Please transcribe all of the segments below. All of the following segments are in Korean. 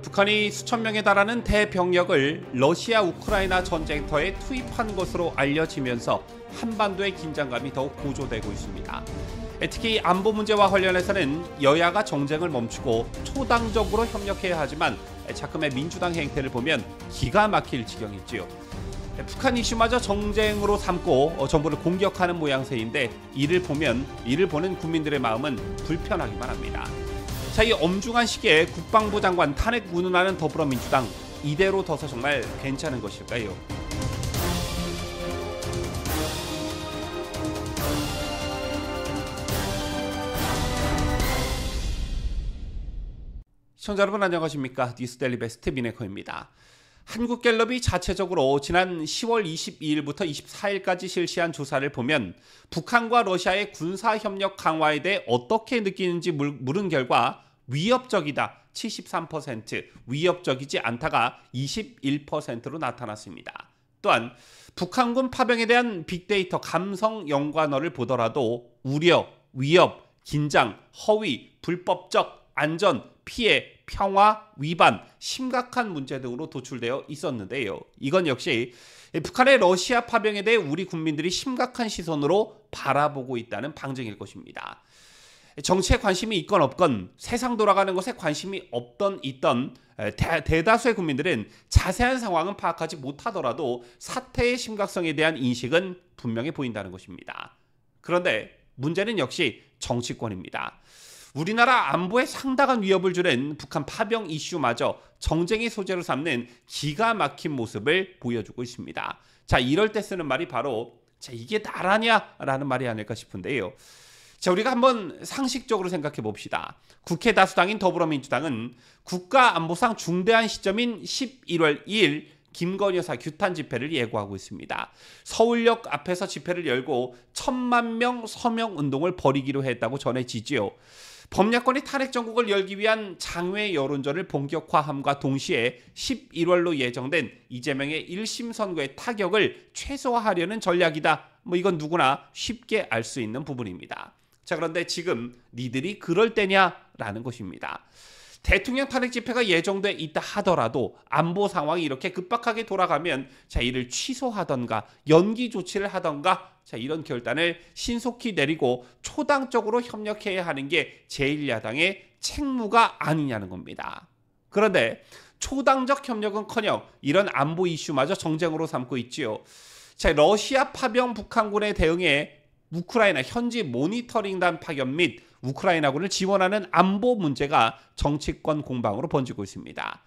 북한이 수천 명에 달하는 대병력을 러시아 우크라이나 전쟁터에 투입한 것으로 알려지면서 한반도의 긴장감이 더욱 고조되고 있습니다. 특히 안보 문제와 관련해서는 여야가 정쟁을 멈추고 초당적으로 협력해야 하지만 자금의 민주당 행태를 보면 기가 막힐 지경이지요. 북한 이슈마저 정쟁으로 삼고 정부를 공격하는 모양새인데 이를 보는 국민들의 마음은 불편하기만 합니다. 자, 이 엄중한 시기에 국방부 장관 탄핵 운운하는 더불어민주당, 이대로 둬서 정말 괜찮은 것일까요? 시청자 여러분 안녕하십니까? 뉴스데일리 베스트 미네커입니다. 한국갤럽이 자체적으로 지난 10월 22일부터 24일까지 실시한 조사를 보면 북한과 러시아의 군사협력 강화에 대해 어떻게 느끼는지 물은 결과 위협적이다 73%, 위협적이지 않다가 21%로 나타났습니다. 또한 북한군 파병에 대한 빅데이터 감성 연관어를 보더라도 우려, 위협, 긴장, 허위, 불법적, 안전, 피해, 평화, 위반, 심각한 문제 등으로 도출되어 있었는데요. 이건 역시 북한의 러시아 파병에 대해 우리 국민들이 심각한 시선으로 바라보고 있다는 방증일 것입니다. 정치에 관심이 있건 없건 세상 돌아가는 것에 관심이 없던 있던 대다수의 국민들은 자세한 상황은 파악하지 못하더라도 사태의 심각성에 대한 인식은 분명해 보인다는 것입니다. 그런데 문제는 역시 정치권입니다. 우리나라 안보에 상당한 위협을 주는 북한 파병 이슈마저 정쟁의 소재로 삼는 기가 막힌 모습을 보여주고 있습니다. 자, 이럴 때 쓰는 말이 바로 이게 나라냐라는 말이 아닐까 싶은데요. 자, 우리가 한번 상식적으로 생각해 봅시다. 국회 다수당인 더불어민주당은 국가안보상 중대한 시점인 11월 2일 김건희 여사 규탄 집회를 예고하고 있습니다. 서울역 앞에서 집회를 열고 1,000만 명 서명 운동을 벌이기로 했다고 전해지지요. 범야권이 탄핵 정국을 열기 위한 장외 여론전을 본격화함과 동시에 11월로 예정된 이재명의 1심 선고의 타격을 최소화하려는 전략이다. 이건 누구나 쉽게 알 수 있는 부분입니다. 자, 그런데 지금 니들이 그럴 때냐라는 것입니다. 대통령 탄핵 집회가 예정돼 있다 하더라도 안보 상황이 이렇게 급박하게 돌아가면 이를 취소하던가 연기 조치를 하던가 이런 결단을 신속히 내리고 초당적으로 협력해야 하는 게 제1야당의 책무가 아니냐는 겁니다. 그런데 초당적 협력은커녕 이런 안보 이슈마저 정쟁으로 삼고 있지요. 자, 러시아 파병 북한군에 대응해 우크라이나 현지 모니터링단 파견 및 우크라이나군을 지원하는 안보 문제가 정치권 공방으로 번지고 있습니다.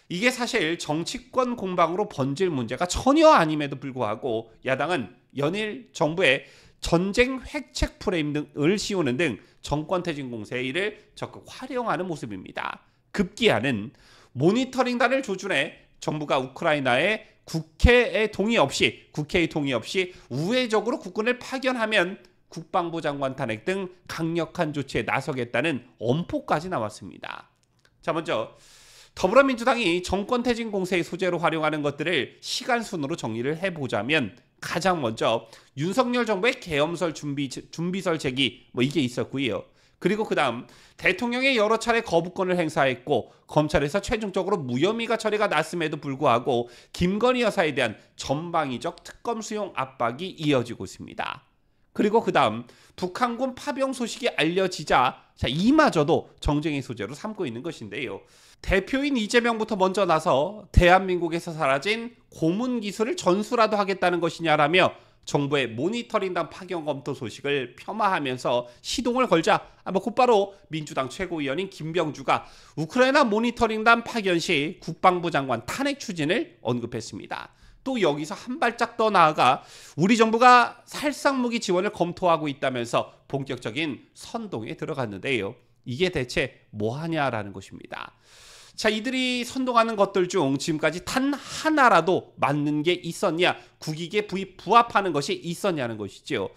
이게 사실 정치권 공방으로 번질 문제가 전혀 아님에도 불구하고 야당은 연일 정부의 전쟁 획책 프레임 등을 씌우는 등 정권 퇴진 공세의 이를 적극 활용하는 모습입니다. 급기야는 모니터링단을 조준해 정부가 우크라이나에 국회의 동의 없이 우회적으로 국군을 파견하면 국방부 장관 탄핵 등 강력한 조치에 나서겠다는 엄포까지 나왔습니다. 자, 먼저 더불어민주당이 정권 퇴진 공세의 소재로 활용하는 것들을 시간순으로 정리를 해보자면 가장 먼저 윤석열 정부의 계엄설 준비설 제기 이게 있었고요. 그리고 그 다음 대통령의 여러 차례 거부권을 행사했고 검찰에서 최종적으로 무혐의가 처리가 났음에도 불구하고 김건희 여사에 대한 전방위적 특검 수용 압박이 이어지고 있습니다. 그리고 그 다음 북한군 파병 소식이 알려지자 이마저도 정쟁의 소재로 삼고 있는 것인데요. 대표인 이재명부터 먼저 나서 대한민국에서 사라진 고문 기술을 전수라도 하겠다는 것이냐라며 정부의 모니터링단 파견 검토 소식을 폄하하면서 시동을 걸자 곧바로 민주당 최고위원인 김병주가 우크라이나 모니터링단 파견 시 국방부 장관 탄핵 추진을 언급했습니다. 또 여기서 한 발짝 더 나아가 우리 정부가 살상무기 지원을 검토하고 있다면서 본격적인 선동에 들어갔는데요. 이게 대체 뭐하냐라는 것입니다. 자, 이들이 선동하는 것들 중 지금까지 단 하나라도 맞는 게 있었냐, 국익에 부합하는 것이 있었냐는 것이죠.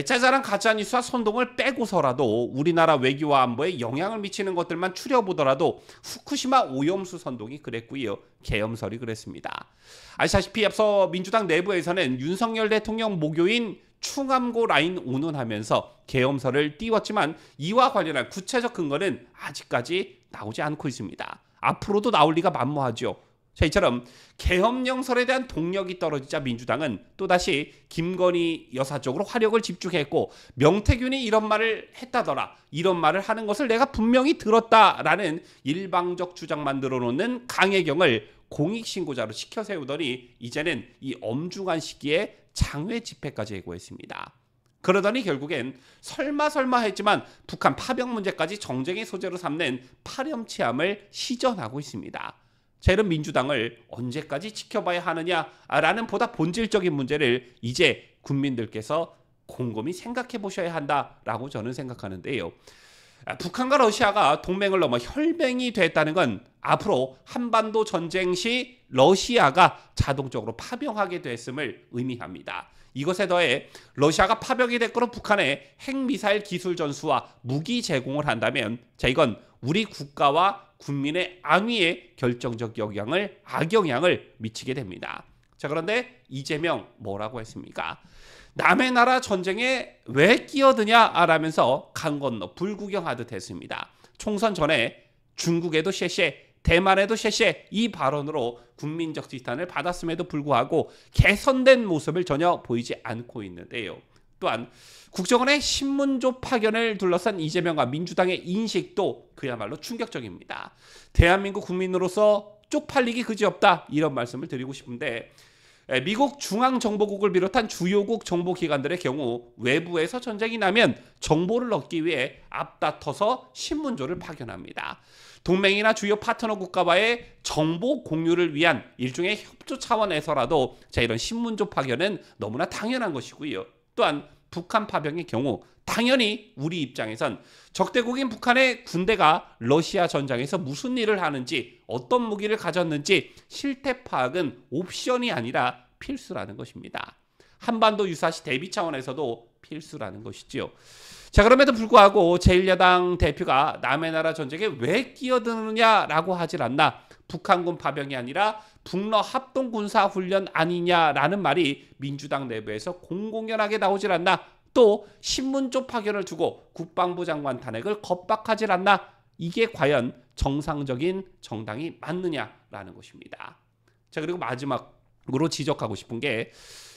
짜잘한 가짜뉴스와 선동을 빼고서라도 우리나라 외교와 안보에 영향을 미치는 것들만 추려보더라도 후쿠시마 오염수 선동이 그랬고요. 계엄설이 그랬습니다. 아시다시피 앞서 민주당 내부에서는 윤석열 대통령 모교인 충암고 라인 운운하면서 계엄설을 띄웠지만 이와 관련한 구체적 근거는 아직까지 나오지 않고 있습니다. 앞으로도 나올 리가 만무하죠. 자, 이처럼 계엄령설에 대한 동력이 떨어지자 민주당은 또다시 김건희 여사 쪽으로 화력을 집중했고, 명태균이 이런 말을 했다더라, 이런 말을 하는 것을 내가 분명히 들었다라는 일방적 주장만 늘어놓는 강혜경을 공익신고자로 시켜 세우더니 이제는 이 엄중한 시기에 장외 집회까지 예고했습니다. 그러더니 결국엔 설마 했지만 북한 파병 문제까지 정쟁의 소재로 삼는 파렴치함을 시전하고 있습니다. 자, 이런 민주당을 언제까지 지켜봐야 하느냐라는 보다 본질적인 문제를 이제 국민들께서 곰곰이 생각해 보셔야 한다라고 저는 생각하는데요. 북한과 러시아가 동맹을 넘어 혈맹이 됐다는 건 앞으로 한반도 전쟁 시 러시아가 자동적으로 파병하게 됐음을 의미합니다. 이것에 더해 러시아가 파병이 됐거나 북한에 핵미사일 기술 전수와 무기 제공을 한다면, 자, 이건 우리 국가와 국민의 안위에 결정적 악영향을 미치게 됩니다. 자, 그런데 이재명 뭐라고 했습니까? 남의 나라 전쟁에 왜 끼어드냐라면서 강 건너 불구경하듯 했습니다. 총선 전에 중국에도 셰셰, 대만에도 셰셰, 이 발언으로 국민적 지탄을 받았음에도 불구하고 개선된 모습을 전혀 보이지 않고 있는데요. 또한 국정원의 신문조 파견을 둘러싼 이재명과 민주당의 인식도 그야말로 충격적입니다. 대한민국 국민으로서 쪽팔리기 그지없다, 이런 말씀을 드리고 싶은데, 미국 중앙정보국을 비롯한 주요국 정보기관들의 경우 외부에서 전쟁이 나면 정보를 얻기 위해 앞다퉈서 신문조를 파견합니다. 동맹이나 주요 파트너 국가와의 정보 공유를 위한 일종의 협조 차원에서라도 자, 이런 신문조 파견은 너무나 당연한 것이고요. 또한 북한 파병의 경우 당연히 우리 입장에선 적대국인 북한의 군대가 러시아 전장에서 무슨 일을 하는지, 어떤 무기를 가졌는지 실태 파악은 옵션이 아니라 필수라는 것입니다. 한반도 유사시 대비 차원에서도 필수라는 것이지요. 자, 그럼에도 불구하고 제1야당 대표가 남의 나라 전쟁에 왜 끼어드느냐라고 하질 않나, 북한군 파병이 아니라 북러 합동군사훈련 아니냐라는 말이 민주당 내부에서 공공연하게 나오질 않나, 또 신문조 파견을 두고 국방부 장관 탄핵을 겁박하질 않나, 이게 과연 정상적인 정당이 맞느냐라는 것입니다. 자, 그리고 마지막으로 지적하고 싶은 게,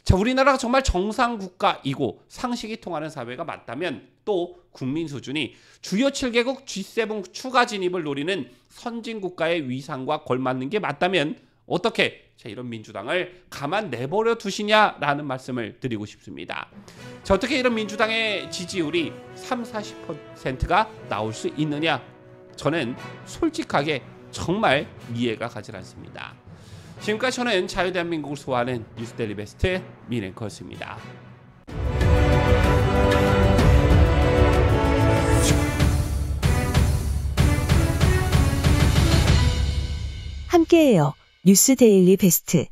자, 우리나라가 정말 정상 국가이고 상식이 통하는 사회가 맞다면, 또 국민 수준이 주요 7개국 G7 추가 진입을 노리는 선진 국가의 위상과 걸맞는 게 맞다면 어떻게, 자, 이런 민주당을 가만 내버려 두시냐라는 말씀을 드리고 싶습니다. 자, 어떻게 이런 민주당의 지지율이 30-40%가 나올 수 있느냐? 저는 솔직하게 정말 이해가 가지 않습니다. 지금까지 저는 자유대한민국을 소화하는 뉴스데일리 베스트 민앵커였습니다. 함께해요. 뉴스데일리 베스트.